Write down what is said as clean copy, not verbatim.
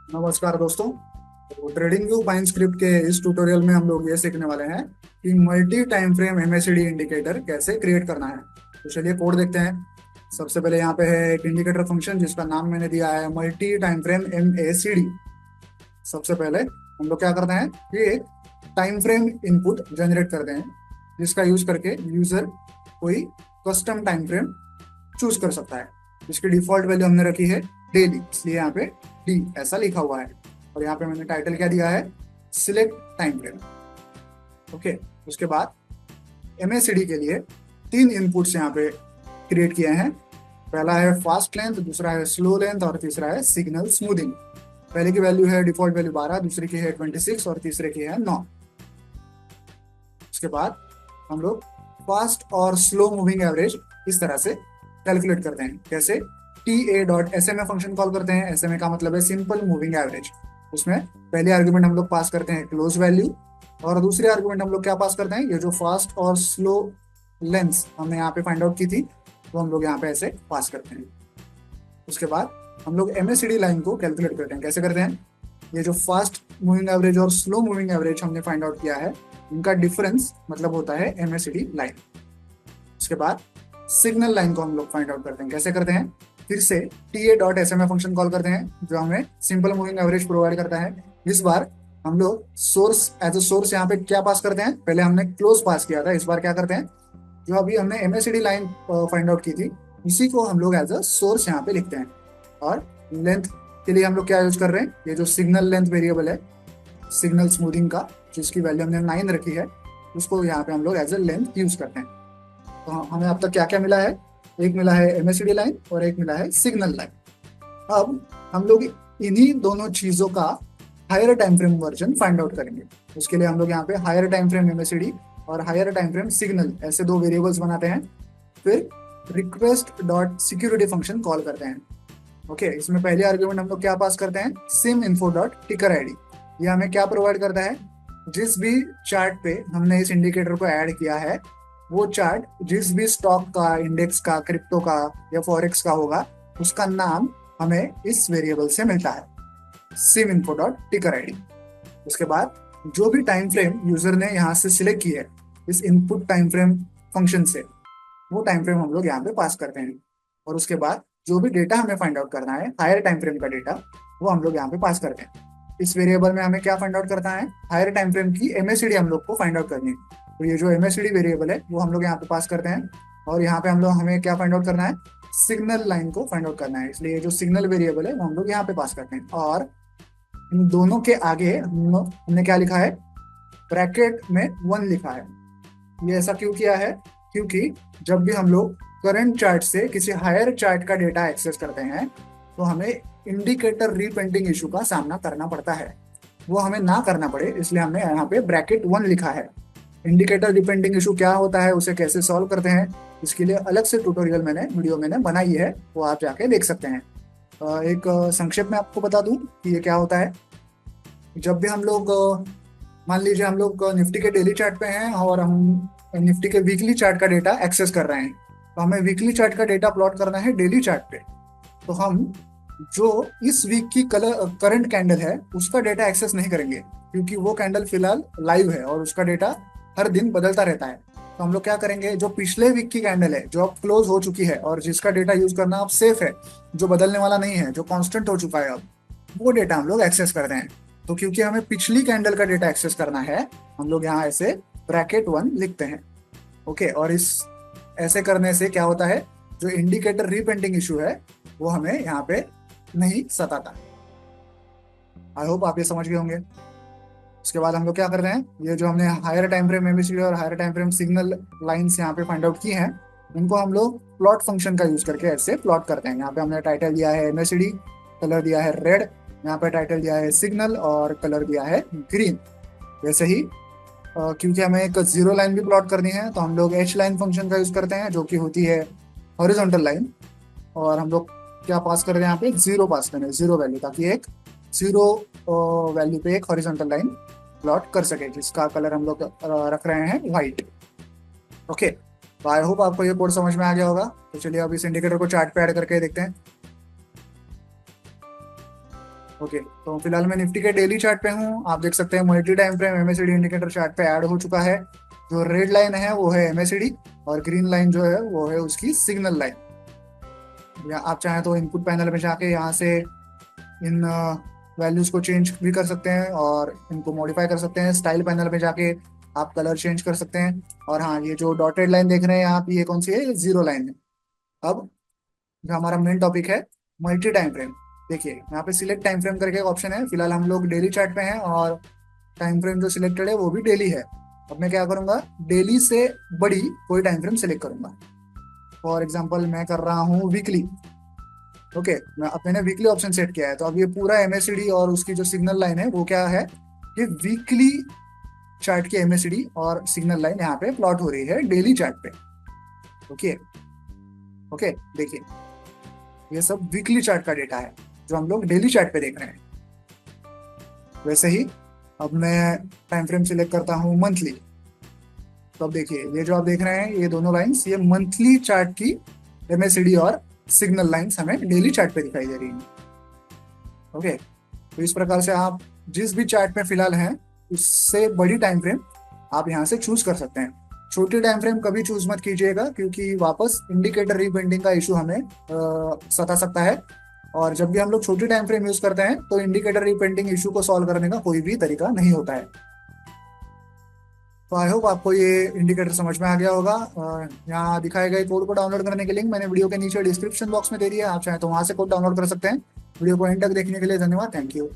नमस्कार दोस्तों। तो ट्रेडिंग व्यू पाइन स्क्रिप्ट के इस ट्यूटोरियल में हम लोग ये सीखने वाले हैं कि multi time frame MACD indicator कैसे क्रिएट करना है। तो चलिए कोड देखते हैं। सबसे पहले यहाँ पे है एक इंडिकेटर फंक्शन जिसका नाम मैंने दिया है मल्टी टाइम फ्रेम एमएसीडी। सबसे पहले हम लोग क्या करते हैं कि एक टाइम फ्रेम इनपुट जनरेट करते हैं जिसका यूज करके यूजर कोई कस्टम टाइम फ्रेम चूज कर सकता है। इसकी डिफॉल्ट वैल्यू हमने रखी है डेली, इसलिए यहाँ पे डी ऐसा लिखा हुआ है। और यहाँ पे मैंने टाइटल क्या दिया है, सिलेक्ट टाइम फ्रेम। ओके। उसके बाद एमएसीडी के लिए तीन इनपुट्स यहाँ पे क्रिएट किए हैं। पहला है फास्ट लेंथ, दूसरा है स्लो लेंथ और तीसरा है सिग्नल स्मूथिंग। पहले की वैल्यू है डिफॉल्ट वैल्यू 12, दूसरी की है 26 और तीसरे की है 9। उसके बाद हम लोग फास्ट और स्लो मूविंग एवरेज इस तरह से कैलकुलेट करते हैं। कैसे? TA.SMA फंक्शन कॉल करते हैं। SMA का मतलब है सिंपल मूविंग एवरेज। उसमें पहले आर्गुमेंट हम लोग पास करते हैं क्लोज वैल्यू, और दूसरे आर्गुमेंट हम लोग क्या पास करते हैं, ये जो फास्ट और स्लो लेंथ हमने यहाँ पे फाइंड आउट की थी वो हम लोग यहाँ पे ऐसे पास करते हैं। उसके बाद हम लोग MACD लाइन को कैलकुलेट करते हैं। कैसे करते हैं? ये जो फास्ट मूविंग एवरेज और स्लो मूविंग एवरेज हमने फाइंड आउट किया है, इनका डिफरेंस मतलब होता है MACD लाइन। उसके बाद सिग्नल लाइन को हम लोग फाइंड आउट करते हैं। कैसे करते हैं? फिर से TA.SMA फंक्शन कॉल करते हैं जो हमें सिंपल मूविंग एवरेज प्रोवाइड करता है। इस बार हम लोग सोर्स एज अ सोर्स यहाँ पे क्या पास करते हैं, पहले हमने क्लोज पास किया था, इस बार क्या करते हैं, जो अभी हमने MACD लाइन फाइंड आउट की थी उसी को हम लोग एज अ सोर्स यहाँ पे लिखते हैं। और लेंथ के लिए हम लोग क्या यूज कर रहे हैं, ये जो सिग्नल लेंथ वेरिएबल है सिग्नल स्मूथिंग का, जिसकी वैल्यू हमने 9 रखी है, उसको यहाँ पे हम लोग एज अ लेंथ यूज करते हैं। तो हमें अब तक क्या क्या मिला है, एक मिला है MACD लाइन और एक मिला है सिग्नल लाइन। अब हम लोग इन्हीं दोनों चीजों का higher time frame version find out करेंगे। उसके लिए हम लोग यहाँ पे हायर टाइम फ्रेम MACD और हायर टाइम फ्रेम सिग्नल ऐसे दो वेरिएबल्स बनाते हैं। फिर request dot security function call करते हैं। ओके। इसमें पहले आर्ग्यूमेंट हम लोग क्या पास करते हैं, सिम इन्फो डॉट टिकर आईडी। ये हमें क्या प्रोवाइड करता है, जिस भी चार्ट पे हमने इस इंडिकेटर को ऐड किया है वो चार्ट जिस भी स्टॉक का, इंडेक्स का, क्रिप्टो का या फॉरेक्स का होगा उसका नाम हमें इस वेरिएबल से मिलता है, सिम इन्फो डॉट टिकर आईडी। उसके बाद जो भी टाइम फ्रेम यूजर ने यहाँ से सिलेक्ट की है इस इनपुट टाइम फ्रेम फंक्शन से, वो टाइम फ्रेम हम लोग यहाँ पे पास करते हैं। और उसके बाद जो भी डेटा हमें फाइंड आउट करना है, हायर टाइम फ्रेम का डेटा, वो हम लोग यहाँ पे पास करते हैं। इस वेरिएबल में हमें क्या फाइंड आउट करना है, हायर टाइम फ्रेम की MACD हम लोग को फाइंड आउट करनी है। तो ये जो MACD वेरिएबल है वो हम लोग यहाँ पे पास करते हैं। और यहाँ पे हम लोग हमें क्या फाइंड आउट करना है, सिग्नल लाइन को फाइंड आउट करना है, इसलिए ये जो सिग्नल वेरिएबल है वो हम लोग यहाँ पे पास करते हैं। और इन दोनों के आगे हमने क्या लिखा है, ब्रैकेट में 1 लिखा है। ये ऐसा क्यों किया है, क्योंकि जब भी हम लोग करंट चार्ट से किसी हायर चार्ट का डेटा एक्सेस करते हैं तो हमें इंडिकेटर रीपेंटिंग इशू का सामना करना पड़ता है। वो हमें ना करना पड़े इसलिए हमने यहाँ पे ब्रैकेट 1 लिखा है। इंडिकेटर रीपेंटिंग इशू क्या होता है, उसे कैसे सॉल्व करते हैं, इसके लिए अलग से ट्यूटोरियल वीडियो मैंने बनाई है, वो आप जाके देख सकते हैं। एक संक्षेप में आपको बता दूं कि ये क्या होता है। जब भी हम लोग मान लीजिए हम लोग निफ्टी के डेली चार्ट पे हैं और हम निफ्टी के वीकली चार्ट का डेटा एक्सेस कर रहे हैं, तो हमें वीकली चार्ट का डेटा प्लॉट करना है डेली चार्ट पे। तो हम जो इस वीक की करंट कैंडल है उसका डेटा एक्सेस नहीं करेंगे, क्योंकि वो कैंडल फिलहाल लाइव है और उसका डेटा हर दिन बदलता रहता है। तो हम लोग क्या करेंगे, जो पिछले वीक की कैंडल है जो अब क्लोज हो चुकी है और जिसका डेटा यूज करना अब सेफ है, जो बदलने वाला नहीं है, जो कांस्टेंट हो चुका है अब, वो डेटा हम लोग एक्सेस करते हैं। तो क्योंकि हमें पिछली कैंडल का डेटा एक्सेस करना है, हम लोग यहाँ ऐसे ब्रैकेट 1 लिखते हैं। ओके। और इस ऐसे करने से क्या होता है, जो इंडिकेटर रीपेंटिंग इशू है वो हमें यहाँ पे नहीं सताता। आई होप आप ये समझ गए होंगे। उसके बाद हम लोग क्या कर रहे हैं, ये जो हमने हायर टाइम फ्रेम MACD और higher time frame signal lines यहाँ पे फाइंड आउट की हैं, इनको हम लोग प्लॉट फंक्शन का यूज करके ऐसे प्लॉट करते हैं। यहाँ पे हमने टाइटल दिया है MACD, कलर दिया है रेड, यहाँ पे टाइटल दिया है सिग्नल और कलर दिया है ग्रीन। वैसे ही क्योंकि हमें एक जीरो लाइन भी प्लॉट करनी है तो हम लोग H लाइन फंक्शन का यूज करते हैं जो कि होती है हॉरिजॉन्टल लाइन। और हम लोग क्या पास कर रहे हैं, यहाँ पे जीरो पास करें, जीरो वैल्यू, ताकि एक जीरो वैल्यू पे एक हॉरिजॉन्टल लाइन प्लॉट कर सके जिसका कलर हम लोग रख रहे हैं व्हाइट। ओके। तो आई होप आपको ये कोड समझ में आ गया होगा। तो चलिए अब इस इंडिकेटर को चार्ट पे ऐड करके देखते हैं। ओके, तो फिलहाल मैं निफ्टी के डेली चार्ट पे हूँ। आप देख सकते हैं multi time frame MSCD indicator chart पे ऐड हो चुका है। जो रेड लाइन है वो है एमएससीडी, और ग्रीन लाइन जो है वो है उसकी सिग्नल लाइन। या आप चाहें तो इनपुट पैनल में जाके यहाँ से इन वैल्यूज को चेंज भी कर सकते हैं और इनको मॉडिफाई कर सकते हैं। स्टाइल पैनल में जाके आप कलर चेंज कर सकते हैं। और हाँ, ये जो डॉटेड लाइन देख रहे हैं यहाँ पे, ये कौन सी है? ये जीरो लाइन है। अब जो हमारा मेन टॉपिक है, मल्टी टाइम फ्रेम। देखिए यहाँ पे सिलेक्ट टाइम फ्रेम करके एक ऑप्शन है। फिलहाल हम लोग डेली चार्ट पे हैं और टाइम फ्रेम जो सिलेक्टेड है वो भी डेली है। अब मैं क्या करूंगा, डेली से बड़ी कोई टाइम फ्रेम सिलेक्ट करूंगा। फॉर एग्जांपल मैं कर रहा हूँ वीकली। ओके, मैं अब मैंने वीकली ऑप्शन सेट किया है, तो अब ये पूरा एमएससीडी और उसकी जो सिग्नल लाइन है वो क्या है, ये वीकली चार्ट की एमएससीडी और सिग्नल लाइन यहाँ पे प्लॉट हो रही है डेली चार्ट पे। ओके। ओके, देखिए ये सब वीकली चार्ट का डेटा है जो हम लोग डेली चार्ट पे देख रहे हैं। वैसे ही अब मैं टाइम फ्रेम सिलेक्ट करता हूँ मंथली। तो अब देखिए ये जो आप देख रहे हैं ये दोनों लाइंस, ये मंथली चार्ट की एमएससीडी और सिग्नल लाइंस हमें डेली चार्ट पे दिखाई दे रही हैं। ओके, तो इस प्रकार से आप जिस भी चार्ट में फिलहाल हैं उससे बड़ी टाइम फ्रेम आप यहाँ से चूज कर सकते हैं। छोटी टाइम फ्रेम कभी चूज मत कीजिएगा, क्योंकि वापस इंडिकेटर रीपेंटिंग का इशू हमें सता सकता है। और जब भी हम लोग छोटी टाइम फ्रेम यूज करते हैं तो इंडिकेटर रीपेंटिंग इशू को सॉल्व करने का कोई भी तरीका नहीं होता है। तो आई होप आपको ये इंडिकेटर समझ में आ गया होगा। यहाँ दिखाए गए कोड को डाउनलोड करने के लिंक मैंने वीडियो के नीचे डिस्क्रिप्शन बॉक्स में दे दिया है। आप चाहें तो वहां से कोड डाउनलोड कर सकते हैं। वीडियो को एंड तक देखने के लिए धन्यवाद। Thank you.